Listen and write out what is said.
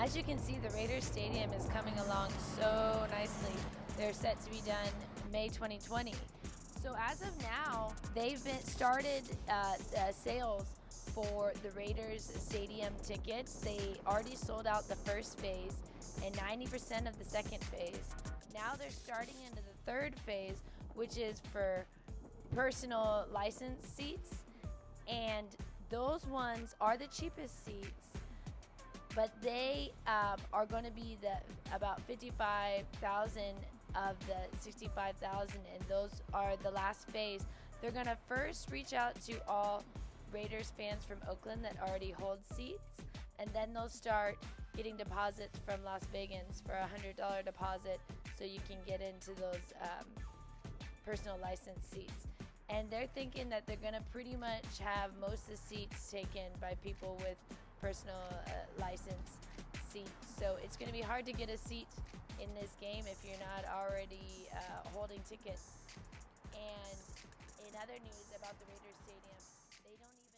as you can see, the Raiders Stadium is coming along so nicely. They're set to be done May 2020. So as of now, they've been started sales for the Raiders Stadium tickets. They already sold out the first phase and 90% of the second phase. Now they're starting into the third phase, which is for personal license seats, and those ones are the cheapest seats, but they are going to be about 55,000 of the 65,000, and those are the last phase. They're going to first reach out to all Raiders fans from Oakland that already hold seats, and then they'll start getting deposits from Las Vegans for a $100 deposit so you can get into those personal license seats. And they're thinking that they're going to pretty much have most of the seats taken by people with personal license seats. So it's going to be hard to get a seat in this game if you're not already holding tickets. And in other news about the Raiders Stadium, they don't even